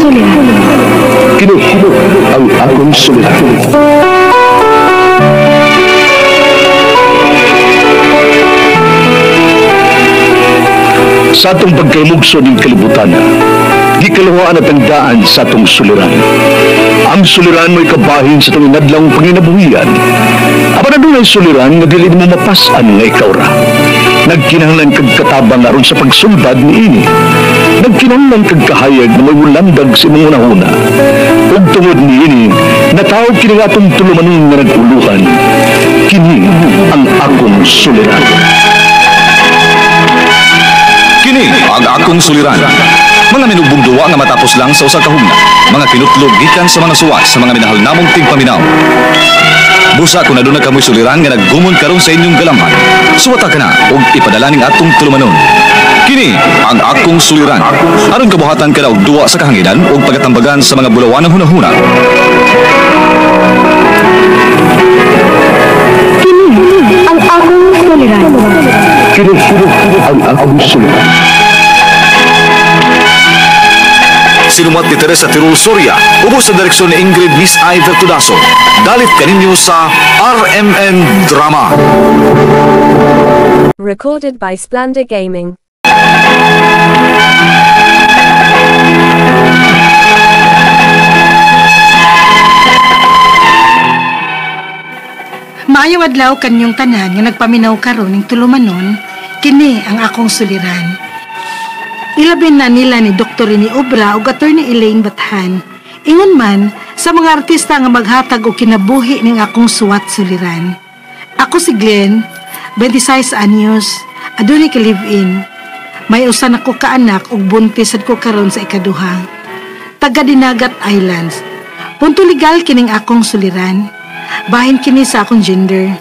Kini ang akong suliran. Sa atong pagkaymugso ng kalibutan, gikalawaan at ang daan sa atong suliran. Ang suliran mo'y kabahin sa itong inadlang panginabuhian. Apan na doon ay suliran na dili mo mapasan nga ikaw ra. Nagkinahanglan kag katabang aron sa pagsulbad ni ini. Nagkinahanglan kag kahayag na may ulandag sa imong unahuna. Ug tungod ni ini, natawag kini nga atong tulumanon nga naguluhan. Kini ang akong suliran. Kini ang akong suliran. Mga minubong duwa nga matapos lang sa usa ka hugna. Mga kinutlog gikan sa mga suwat sa mga minahal namong tigpaminaw. Busa kung naduna kamoy suliran nga naggumon karon sa inyong galamhan. Suwata ka na ug ipadala ning atong tulumanon. Kini ang akong suliran. Aron kabuhatan ka na og duwa sa kahanginan ug pagatambagan sa mga bulawan ng hunahuna. Kini ang akong suliran. Kini ang akong suliran. Sinumat ni Teresa Tirul Soria, ubos sa direksyon ni Ingrid Miss Iver Tudaso. Dalit kaninyo sa RMN Drama. Recorded by Splendor Gaming. Maayaw adlaw kanyong tanan nga nagpaminaw karon ning tulumanon, kini ang akong suliran. Ilabin na nila ni Dr. Rini Obra ug Attorney Elaine Bathan. Ingon man sa mga artista nga maghatag og kinabuhi ning akong suwat suliran. Ako si Glenn, 26 anyos, adunay ka live-in. May usa na ko ka anak ug buntis sad ko karon sa ikaduha. Taga Dinagat Islands. Punto legal kining akong suliran. Bahin kini sa akong gender.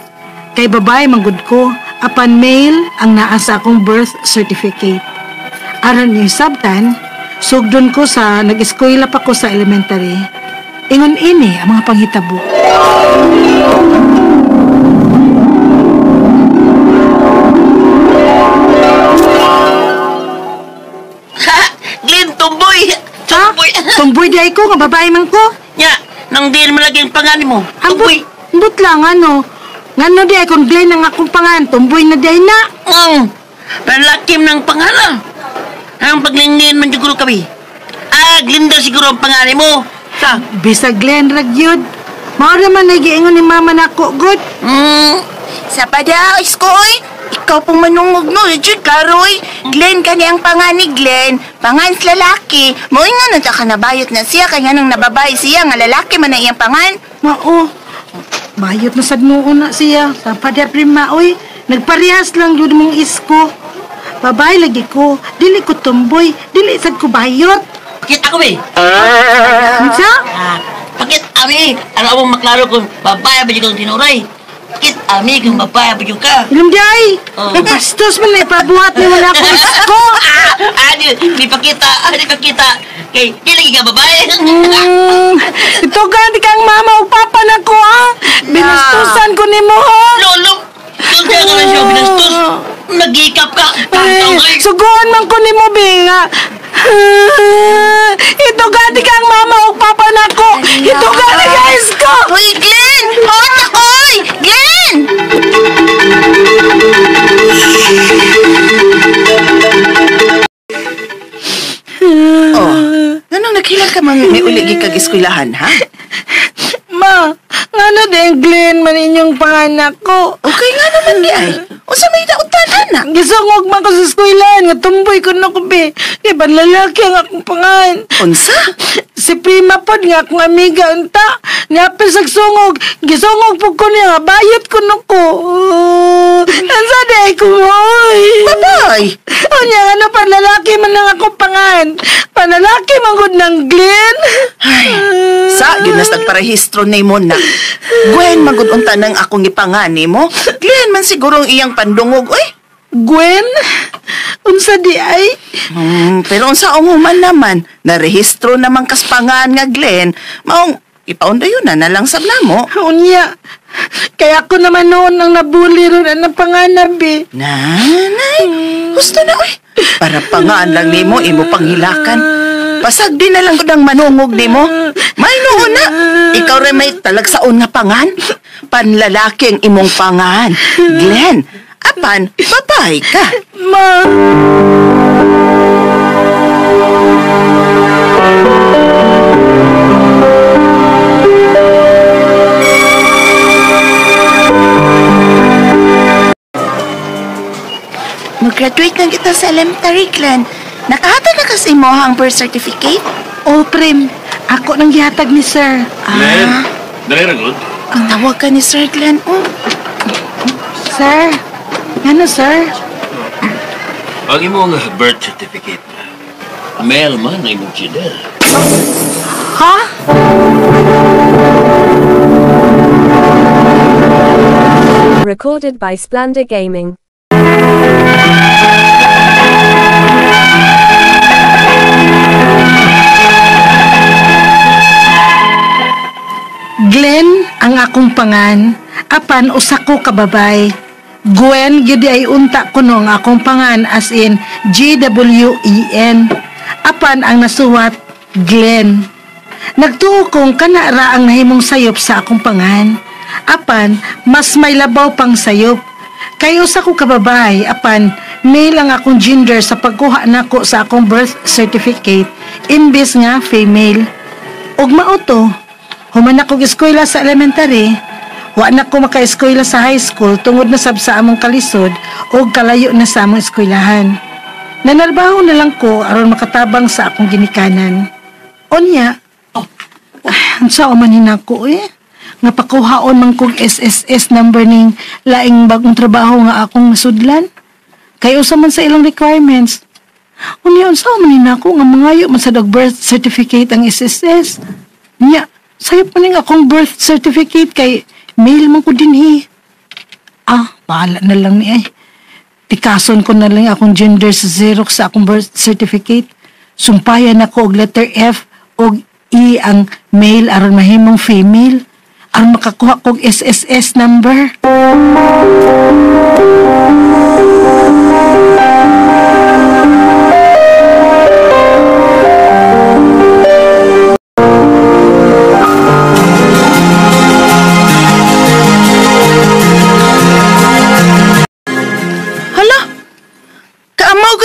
Kay babae manggod ko, apan male ang naa sa akong birth certificate. Aron ni sabtan, sugdon ko sa nag-eskwela pa ko sa elementary. Ingon ini ang mga panghitabo. Ha! Glenn, tumboy! Tumboy! Tumboy di ay ko, nga babae man ko. Nya, nang di naman lagi ang pangalan mo. Tumboy! Ambot lang, ano? Ngano di ay kung Glenn ang akong pangan, tumboy na di ay na. Palakim ng pangalan. Ang paglingin man siguro kami. Glinda siguro ang pangalan mo. Sa? Bisa Glenn ragyod. Mao naman nagiingon ni mama nako good. Sa pada, iskoy. Ikaw pong manungog no, Jud Karoy. Glenn ka niyang pangan ni Glenn. Pangan sa lalaki. Mo nga nang ka nabayot na siya, kaya nang nababay siya, nga lalaki man na iyang pangan. Mao. Bayot na sad noon na siya. Sa pada prima, oy. Nagparehas lang yun mong isko. Babae lagi ko, dili ko tumboy, dili sad ko bayot. Pakit ako, be. Unsa? Pakit, ami. Alam mo maklaro kung babae ba yung tinuray. Pakit, ami, kung babae ba yung ka. Ilam di ay. Bastos man na ipabuhat ni wala ko isko. Di pakita. Kay, di lagi ka babae. Ito ganti kang mama o papa na ko, ha? Binastusan ko ni mo, ha? Lolo, kaya ka na siya binastos. Nag-ikap ka. Suguan man ko ni mo, Binga. Ito ganti kang mama o papa na ko. Ito ganti guys ko. Uy, Glenn! Otak, oy! Glenn! Ganong nakilala ka mga may uligi kag eskwelahan, ha? Ma, ngano din Glenn man inyong panganak ko. Okay nga naman di ay. O sa may dautan, anak? Gisungog man ko sa eskwelahan, nga tumboy ko na ko, be. Kaya ba lalaki ang akong pangan? Unsa? Si Prima pod nga akong amiga unta. Napil sa sungog, gisungog po ko niya, nga bayot ko na ko. Ansa day ko, oy. Babay! O niya, ano pa lalaki man ang akong pangan? Panlalaki man gud ng Glenn. Ay, sa ginas nagparehistro ni mo na. Gwen, magudunta ng akong ipangani mo. Glenn man siguro ang iyang pandungog, oy. Gwen? Unsa di ay? Pero unsa umuman naman, narehistro namang kaspangan nga Glenn. Maong ipaunda yun na lang sabla mo. Unya, kaya ako naman noon ang nabuli ron ang panganab eh. Nanay, gusto na oy. Para pangaan lang ni mo, imo panghilakan. Pasag din na lang ko ng manungog ni mo. May noon na. Ikaw rin may talagsaon nga pangan. Panlalaki ang imong pangan. Glenn, apan, babae ka. Ma! Mag-graduate na kita sa elementary, Glenn. Nakahatag na kasi mo ang birth certificate? Oh, Prim. Ako nang gihatag ni Sir. Glenn, dali ra good. Ang tawag ka ni Sir Glenn, oh. Sir? Ano, Sir? Ang imong birth certificate. Mel man ay imong Fidel. Ha? Recorded by Splendor Gaming. Glenn ang akong pangan, apan usa ko kababay. Gwen gyud ay unta kuno ang akong pangan as in Gwen. Apan ang nasuwat Glenn. Nagtuo kong kana ra ang nahimong sayop sa akong pangan. Apan mas may labaw pang sayop. Kay usa ko kababay, apan male ang akong gender sa pagkuha nako sa akong birth certificate imbes nga female. Ug mao to, human ako eskwela sa elementary, wa na ko maka-eskwela sa high school tungod na sab sa among kalisod o kalayo na sa among eskwelahan. Nanalbaho na lang ko aron makatabang sa akong ginikanan. Onya, unsa man hinako nga pakuhaon man kog SSS number ning laing bagong trabaho nga akong masudlan. Kay usa man sa ilang requirements. Unya unsa man hinako nga mangayo man sa birth certificate ang SSS. Nya, sayop man ning akong birth certificate kay mail man ko dinhi. Bahala na lang ni ay. Tikason ko na lang akong gender sa Xerox sa akong birth certificate. Sumpayan ako og letter F og E ang male aron mahimong female. Aron makakuha kog SSS number.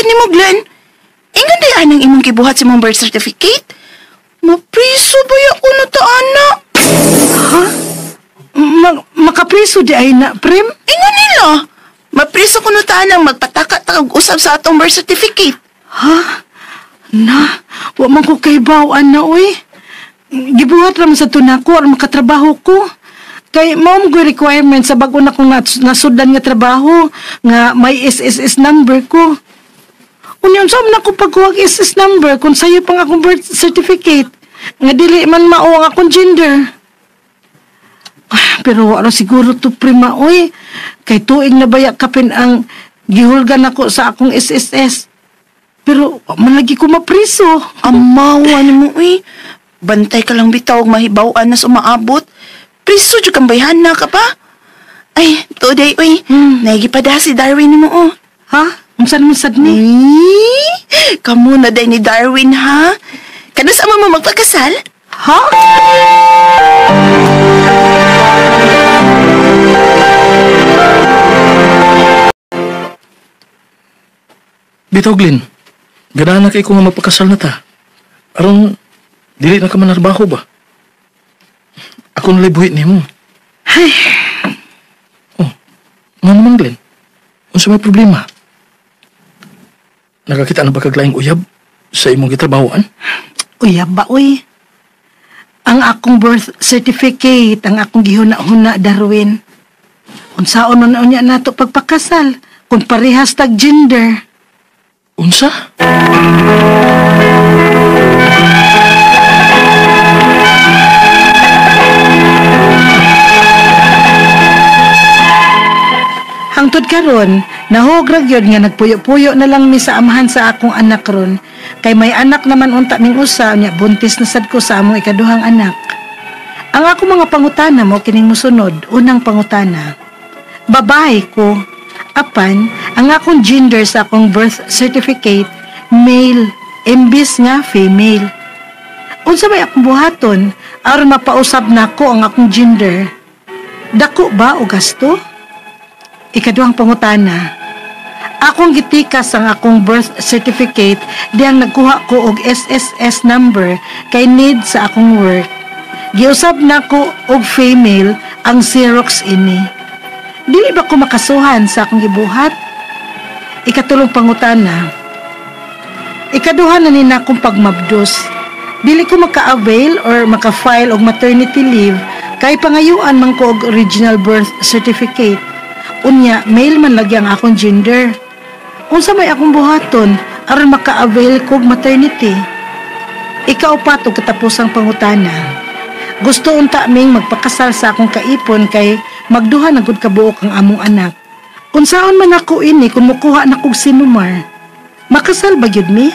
Mo, Glenn, ingon di anang imong gibuhat sa imong birth certificate? Mapriso ba ako na ta, ana? Ha? Makapriso di ay na, Prim? Ingon nila. Mapriso ko na ta nang magpataka-takag usab sa atong birth certificate. Ha? Na, wa man ko kay bawaan na, uy. Gibuhat raman sa tunako aron makatrabaho ko. Kay mao mo requirement sa bago na kong nasudlan nga trabaho nga may SSS number ko. Unyan sa man ako pagkuha SSS number kung sayo pang akong birth certificate nga dili man mao ang akong gender. Pero wala siguro to, Prima, oy. Kay tuig na baya kapin ang gihulgan ako sa akong SSS. Pero malagi ko mapriso. Amawa ni mo, uy. Bantay ka lang bitaw og mahibaw-an na sumaabot. Priso jud kang bayhana ka pa. Ay, today, uy. Naigipada si Darwin ni mo, oh. Ha? Unsa naman sad ni? Kamu na day ni Darwin, ha? Kada sa mo magpagkasal? Ha? Bitaw, Glenn. Ganahan na kay ko nga magpakasal na ta. Aron, dili na ka manarbaho ba? Ako nalibuhit ni mo. Ay. Oh, nga naman, Glenn. Unsa may problema? Nakakita na ba kaglaing uyab sa imong gitrabahoan? Uyab ba, uy? Ang akong birth certificate, ang akong gihuna-huna, Darwin. Unsaon man unya nato pagpakasal kung parehas tag gender. Unsa? Hangtod karon, nahugrag yun nga nagpuyo-puyo na lang mi sa amahan sa akong anak ron. Kay may anak naman unta ming usa, nya buntis na sad ko sa among ikaduhang anak. Ang akong mga pangutana mo kining musunod. Unang pangutana, babae ko. Apan, ang akong gender sa akong birth certificate, male. imbis nga female. Unsa may akong buhaton aron mapausab nako ang akong gender? Dako ba o gasto? Ikaduhang pangutana. Akong gitikas ang akong birth certificate diyang nagkuha ko og SSS number kay need sa akong work. Giusab nako og female ang Xerox ini. Dili ba ko makasuhan sa akong gibuhat? Ikatulong pangutana. Ikaduha na nina akong pagmabdos. Dili ko maka-avail or maka-file og maternity leave kay pangayuan man ko og original birth certificate. Unya, male man lagi ang akong gender. Unsa may akong buhaton aron maka-avail ko og maternity? Ikaw pa to katapusang pangutana. Gusto unta ming magpakasal sa akong kaipon kay magduha na gud kabuok ang among anak. Unsaon man ako ini kung mukuha na kog sinumar? Makasal ba gyud mi?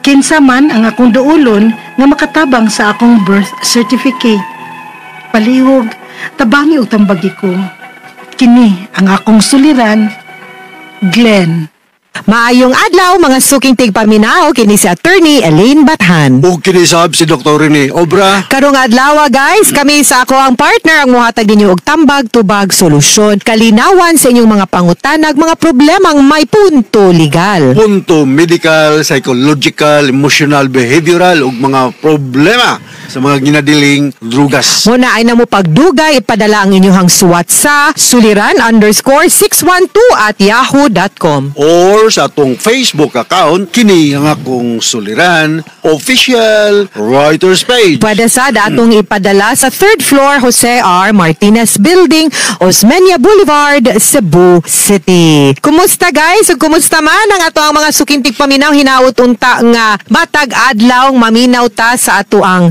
Kinsa man ang akong duolon nga makatabang sa akong birth certificate. Palihog, tabangi o tambagi ko. Kini ang akong suliran, Glenn. Maayong adlaw mga suking tigpaminaw kini si Attorney Elaine Bathan. O kinisab si Dr. Rene Obra. Karong adlaw guys, kami sa ako ang partner ang muhatag ninyo og tambag tubag solusyon, kalinawan sa inyong mga pangutanag, mga problemang may punto legal. Punto medical, psychological, emotional, behavioral ug mga problema sa mga ginadiling drugas. Muna ay namo pagdugay ipadala ang inyong suwat sa suliran_612@yahoo.com Or sa atong Facebook account, kini ang akong suliran, official writers page. Pwede sa datong ipadala sa 3rd floor Jose R. Martinez Building, Osmeña Boulevard, Cebu City. Kumusta guys? Ug kumusta man ang ato ang mga sukintig paminaw hinaut unta nga matag adlaw maminaw ta sa ato ang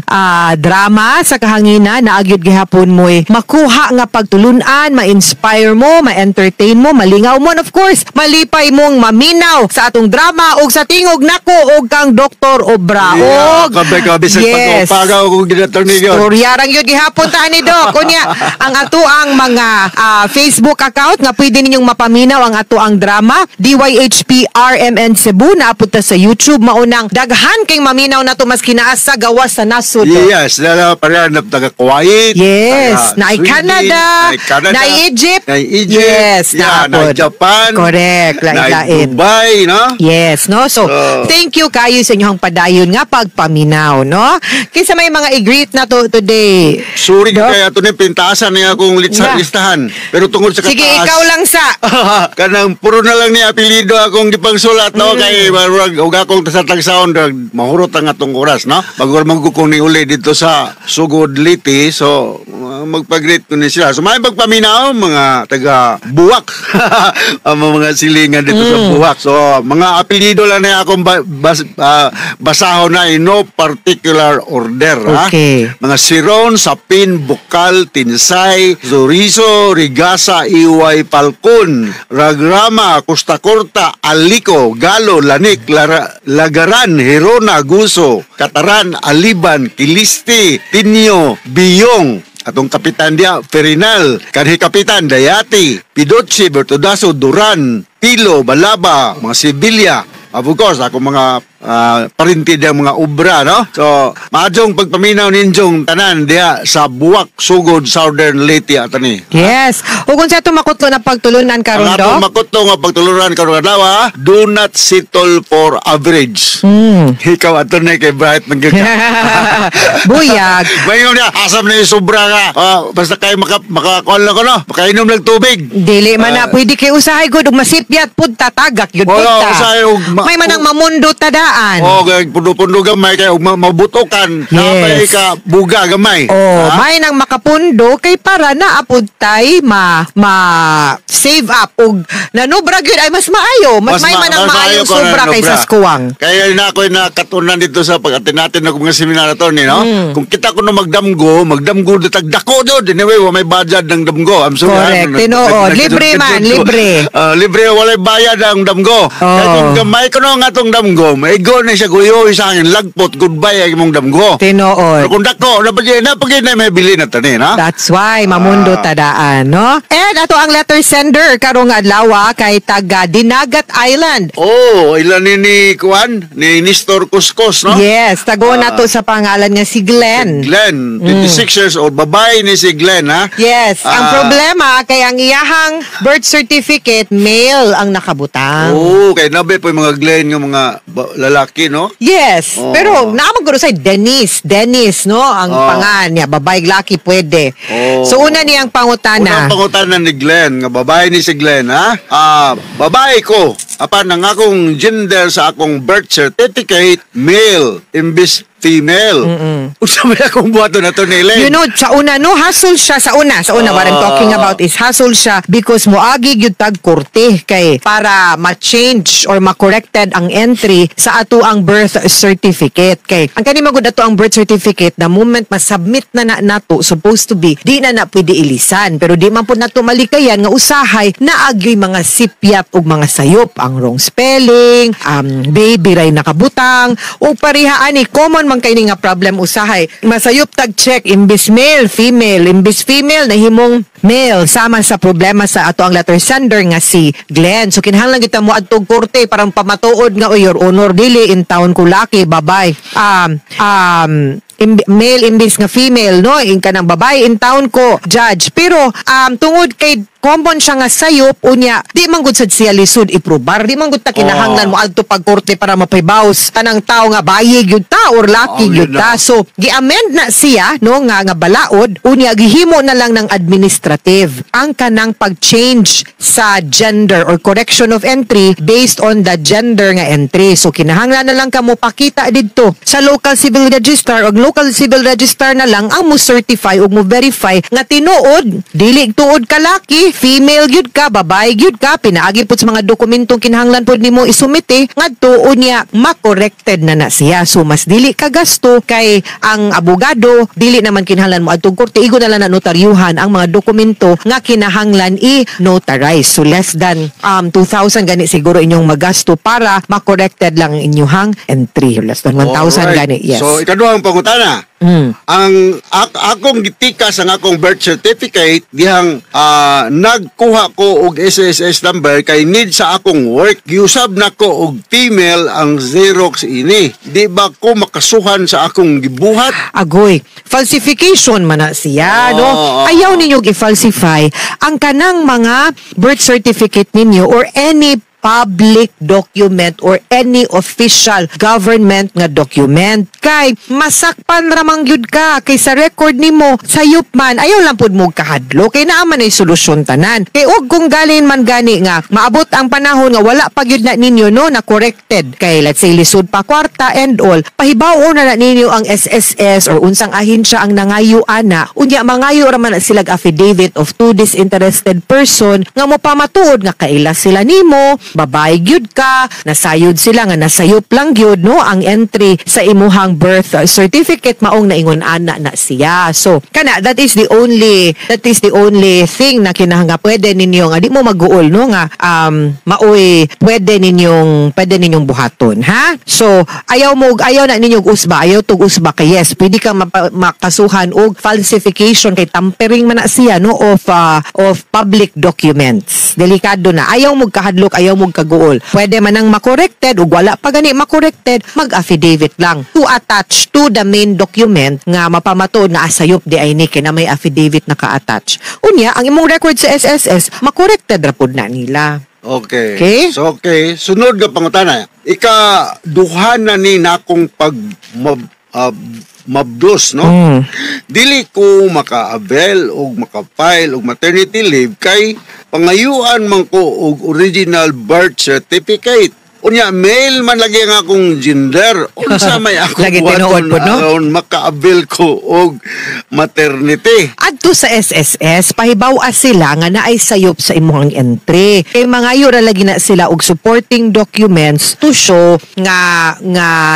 drama sa kahangina na agyud gihapon mo'y makuha nga pagtulunan, ma-inspire mo, ma-entertain mo, malingaw mo, and of course, malipay mong maminaw sa atong drama ug sa tingog nako og kang Dr. Obra. Yeah, kabe sa yes. pagpagaw kung ginator ninyo. Storyarang yun gihapon ta ni Doc. Kunya, ang ato ang mga Facebook account nga pwede ninyong mapaminaw ang ato ang drama, DYHP RMN Cebu, naapod ta sa YouTube, maunang daghan kay maminaw na to mas kinaas sa gawas sa nasod. Yes, na para na taga Kuwait. Yes, na Canada, na Egypt. Yes, yeah, na Japan. Correct, lain-lain. Dubai, no? Yes, no? So, thank you kayo sa inyong padayon nga pagpaminaw, no? Kaysa may mga i-greet na to today. Sorry kaya ito na pintasan niya akong listahan. Pero tungkol sa kataas. Sige, ikaw lang sa. Kanang puro na lang ni apelido akong gipangsulat, no? Kay huwag akong tasatang sound, mahurot ang atong oras, no? Pag magkukong ni uli dito sa Sugod Liti, so magpag-greet ko ni sila. So may pagpaminaw, mga taga Buwak. Ang mga silingan dito sa Buwak. So mga apelido lang na akong basahon na in no particular order. Okay. Mga Siron, Sapin, Bukal, Tinsay, Zorizo, Rigasa, Iway, Falcon, Ragrama, Costa Corta, Aliko, Galo, Lanik, Lagaran, Hirona, Guso, Kataran, Aliban, Kilisti, Tinyo, Biyong, atong kapitan dia, Ferinal, kanhi kapitan, Dayati, Pidotsi, Bertodaso, Duran, Pilo, Balaba, mga Sibilya, of course, ako mga parintid ang mga obra, no? So, maadjong pagpaminaw ninjong tanan diya sa Buwak, Sugod, Southern Leyte atani. Yes. O kung sa ito makutlo na pagtulunan karon Ang atong makutlo nga pagtulunan karon adlaw, do not settle for average. Ikaw attorney kay Bright Manggagka. Buyag. Mayon niya, asam na yung sobra nga. Basta kayo makakuan lang ko, no? Makainom lang tubig. Dili man na, pwede kayo usahay good ug masipyat pud tatagak yun pud ta. May manang mamundo tada. Kay pundo-pundo gamay kay mabutokan. Napay ka buga gamay. May nang makapundo kay para na apod tay save up og nanubra gyud ay mas maayo. Mas may manang maayo sobra kaysa skuwang. Kaya na ako nakatunan dito sa pag-attend natin ng mga seminar ato ni, no? Kung kita ko na magdamgo ditag dako jud. Anyway, may budget ng damgo. I'm sorry. Correct. Tinuod. Libre man, libre. Libre, walay bayad ang damgo. Kaya kung gamay ko no nga tong damgo, may Ligo na siya guyo sa akin lagpot goodbye ay imong damgo. Tinuod. Kung dako napagay na may bili na tanin ha. That's why mamundo tadaan, no? And ato ang letter sender karong adlaw kay taga Dinagat Island. Oh, ilan ni Kuan ni Nestor Kuskus, no? Yes, tago na to sa pangalan niya si Glenn. Glenn, 26 years old, babae ni si Glenn, ha? Yes, ang problema kay ang iyahang birth certificate male ang nakabutang. Oh, kay nabe po yung mga Glenn ng mga lalaki, no? Yes, pero naamang guro sa Dennis, no? Ang pangan niya, babae laki pwede. So una niyang pangutana. Unang pangutana ni Glenn, nga babae ni si Glenn, ha? Babae ko, apan ang akong gender sa akong birth certificate, male, imbis female. Unsa may akong buhaton na to ni Elaine? You know, sa una, no, hassle siya. Sa una, what I'm talking about is hassle siya because moagi gyud tag korte kay para ma-change or ma-corrected ang entry sa ato ang birth certificate. Kay ang kanima gud ato ang birth certificate, the moment ma-submit na nato, supposed to be, di na pwede ilisan. Pero di man po nato malikayan nga usahay na agyoy mga sipyat ug mga sayop, ang wrong spelling, baby ray nakabutang, o parihaan ni common man kay ni nga problem usahay. Masayop tag check imbis male, female, imbis female na himong male sama sa problema sa ato ang letter sender nga si Glenn. So kinahanglan kita mo adtong korte para pamatuod nga your honor dili in town ko laki babay. Male imbis nga female, no? Inka ng babae in town ko, judge. Pero tungod kay common siya nga sayop unya, di man gud sad siya lisod iprobar, di man gud ta kinahanglan mo adto pagkorte para mapaybaws tanang tao nga bayig gyud ta or laki gyud ta. So gi-amend na siya, no, nga balaod unya gihimo na lang ng administrative ang kanang pag-change sa gender or correction of entry based on the gender nga entry. So kinahanglan na lang kamo pakita didto sa local civil registrar o local civil registrar na lang ang mo certify o mo verify nga tinuod dili tuod ka laki, female gyud ka, babae gyud ka, pinaagi pud sa mga dokumentong kinahanglan pud nimo isumite ngadto unya ma-corrected na siya. So mas dili ka gasto kay ang abogado dili naman kinahanglan mo adtong korte, igo na lang na notaryuhan ang mga dokumento nga kinahanglan i-notarize. So less than 2,000 gani siguro inyong magasto para ma-corrected lang inyong entry. Less than 1,000 gani. Yes. So ikaduhang pangutana. Ang akong gitikas ang akong birth certificate dihang nagkuha ko og SSS number kay need sa akong work, giusab na ko og female ang Xerox ini. Di ba ko makasuhan sa akong gibuhat? Agoy, falsification man na siya, no? Ayaw ninyo i-falsify ang kanang mga birth certificate ninyo or any public document or any official government nga document kay masakpan ramang gyud ka kay sa record nimo sayop man ayaw lang pud mo kahadlo kay naa man ay solusyon tanan kay og kung galin man gani nga maabot ang panahon nga wala pa gyud na ninyo no na corrected kay let's say lisod pa kwarta and all pahibaw na ninyo ang SSS or unsang ahensya ang nangayo ana unya mangayo ra man sila affidavit of two disinterested person nga mo pamatuod nga kaila sila nimo babae gyud ka, nasayod sila nga nasayop lang gyud no ang entry sa imuhang birth certificate maong naingon ana na siya. So kana that is the only thing na kinahanglan pwede ninyo nga di mo maguol no nga maoy pwede ninyong buhaton ha. So ayaw na ninyong usba, ayaw tug usba kay yes, pwede ka makasuhan og falsification kay tampering man na siya no of public documents. Delikado na. Ayaw mo kahadlok, ayaw mo kaguol. Pwede man nang makorrected ug wala pa gani makorrected, mag-affidavit lang to attach to the main document nga mapamatuod nga asayop di ay ni kina may affidavit na ka-attach. Unya, ang imong record sa SSS, makorrected ra pud na nila. Okay. Okay? So, okay. Sunod nga pangutana. Ikaduhan na ni nakong mabdos, no? Dili ko maka-avail o maka-file o maternity leave kay pangayuan man ko og original birth certificate. Unya, male man lagi ang akong gender. Unsa may ako lagi tinuod po, no? Maka-avail ko og maternity. Adto sa SSS, pahibaw sila nga naay sayop sa imong entry. Kay mangayo ra lagi na sila og supporting documents to show nga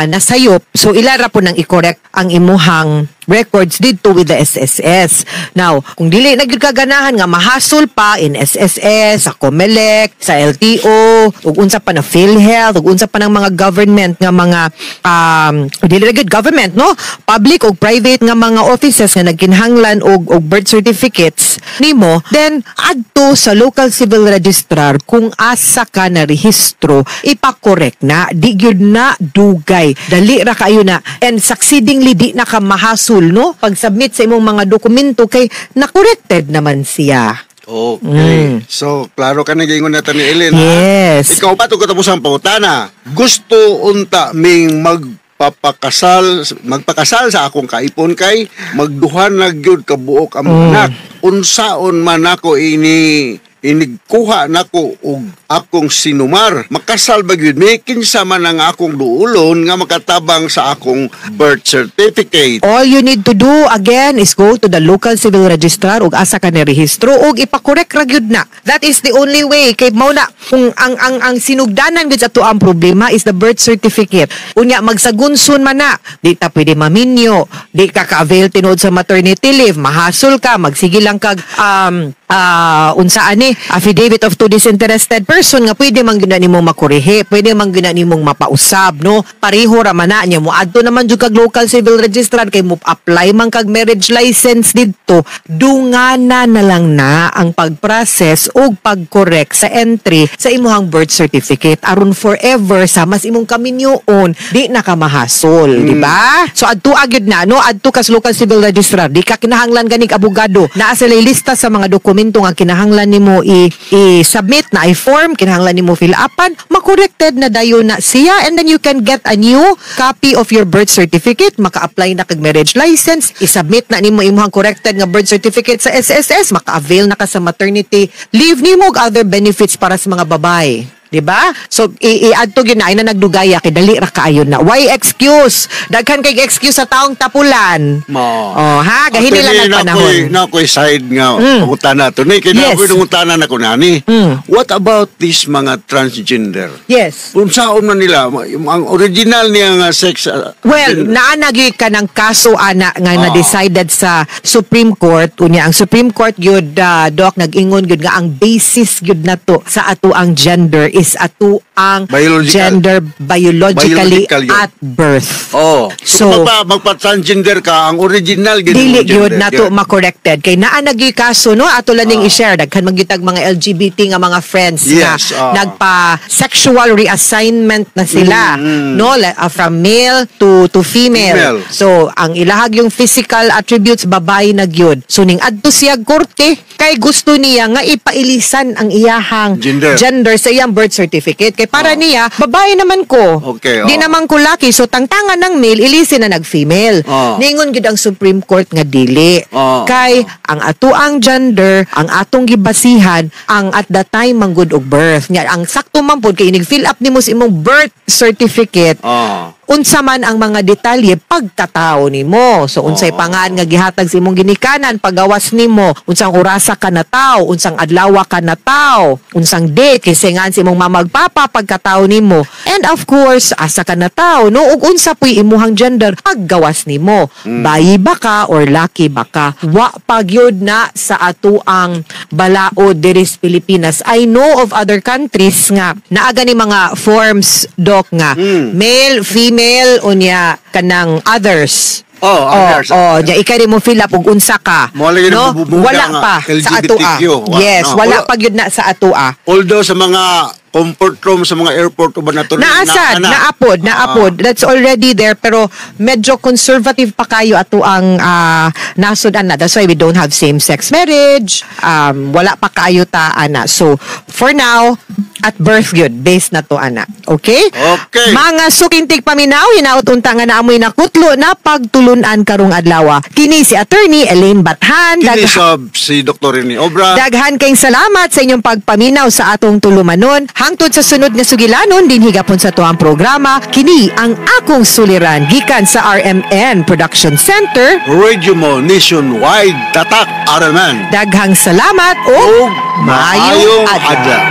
nasayop. So ilara po nang i-correct ang imuhang records dito with the SSS. Now, kung dili nagkaganahan nga mahasol pa in SSS, sa COMELEC, sa LTO, ug unsa pa na PhilHealth, ug unsa pa ng mga government nga mga dili ra gyud government, no? Public ug private nga mga offices nga nagkinahanglan og birth certificates nimo, then adto sa local civil registrar kung asa ka na rehistro, ipa-correct na, di gyud na dugay, dali ra kayo na, and succeedingly di na ka mahasol, no? Pag-submit sa imong mga dokumento kay na-corrected naman siya. Okay. So, klaro ka na gingon natin ni Ellen. Yes. Ikaw pa ito katapos ang pangutana. Gusto unta ming magpakasal sa akong kaipon kay magduhan na gyud kabuok ang anak. Unsaon man ako inigkuha nako og akong sinumar, makasal ba gyud mi kinsa man ang akong duulon nga makatabang sa akong birth certificate. All you need to do again is go to the local civil registrar ug asa ka ni rehistro ug ipa-correct ra gyud na. That is the only way kay mao na kung ang sinugdanan gyud ato ang problema is the birth certificate. Unya magsagunson man na, di ta pwede maminyo, di ka ka-avail tinuod sa maternity leave, mahasol ka, magsige lang kag unsaan ni affidavit of two disinterested person nga pwede man gyud nimo makorehe, pwede man gyud nimong mapausab, no? Pareho ra man na niya mo adto naman jud kag local civil registrar kay mo apply man kag marriage license didto, dungana na lang na ang pag-process ug pag-correct sa entry sa imong birth certificate aron forever sa mas imong kaminyoon di na ka mahasol, di ba? So adto gyud na, no? Adto ka sa local civil registrar, di ka kinahanglan ganig abogado, naa sila lista sa mga dokumento nga kinahanglan nimo i-submit na i-form, kinahanglan nimo fill upan, ma-corrected na dayon na siya, and then you can get a new copy of your birth certificate, maka-apply na kag marriage license, i-submit na nimo imong corrected nga birth certificate sa SSS, maka-avail na ka sa maternity leave nimo ug other benefits para sa mga babae. Diba? So, i-add to yun na, ay na nagdugaya, kay dali ra kaayon na. Why excuse? Daghan kay excuse sa taong tapulan. Oh, ha? Gahini lang ang panahon. Nakoy side nga, pangutana to. Kaya nakoy nangutana na ko nani. What about this mga transgender? Yes. Kung saan man nila, ang original niya nga sex... well, naanagi ka ng kaso, ana, nga na-decided sa Supreme Court. Unya, ang Supreme Court, yun, Doc, nag-ingon, yun nga, ang basis, yun na to, sa ato ang gender is ato ang gender biologically at birth. So magpa-transgender ka, ang original dili gyud nato ma-corrected kay naa nagi kaso, no? Ato lang ning i-share daghan magyutag mga LGBT nga mga friends na nagpa sexual reassignment na sila, no? From male to female. So ang ilahag yung physical attributes babae na gyud. So ning adto siya korte kay gusto niya nga ipailisan ang iyahang gender sa iyang birth certificate kay para niya babae naman ko, di naman ko laki, so tangtangan ng male ilisin na nag-female. Ningon gid ang Supreme Court nga dili kay ang ato ang gender ang atong gibasihan ang at the time man good og birth nya. Ang sakto man pud kay inig-fill up nimo sa imong birth certificate unsa man ang mga detalye pagkatao nimo. So unsay pangan nga gihatag sa imong ginikanan pagawas nimo, unsang orasa ka na tawo, unsang adlaw ka na tawo, unsang date kisingan sa imong mamagpapa pagkatao nimo, and of course asa ka na tawo, no? Ug unsa puy imuhang gender paggawas nimo, bayi ba ka or laki ba ka. Wa pagyod na sa ato ang balaod diri sa Pilipinas. I know of other countries nga naaga ni mga forms, Doc, nga male, female, unya kanang others. Others. Ikay mo fill up ug unsa ka. No? Wala pa sa atoa. Yes, wala pa gyud na sa atoa. Although sa mga comfort room sa mga airport o ba naapod. That's already there, pero medyo conservative pa kayo ato ang nasud-an na. That's why we don't have same-sex marriage. Wala pa kayo ta, ana. So, for now, at birth yun, based na to, ana. Okay? Mga sukintig paminaw, hinaut-unta nga na amoy na kutlo na pagtulunan karong adlaw. Kini si Attorney Elaine Bathan. Kini si Dr. Rini Obra. Daghan kayong salamat sa inyong pagpaminaw sa atong tulumanon. Hangtod sa sunod nga sugilanon din higapon sa tuang programa, kini ang akong suliran gikan sa RMN Production Center. Radio mo nationwide, tatak RMN. Daghang salamat o maayong adlaw.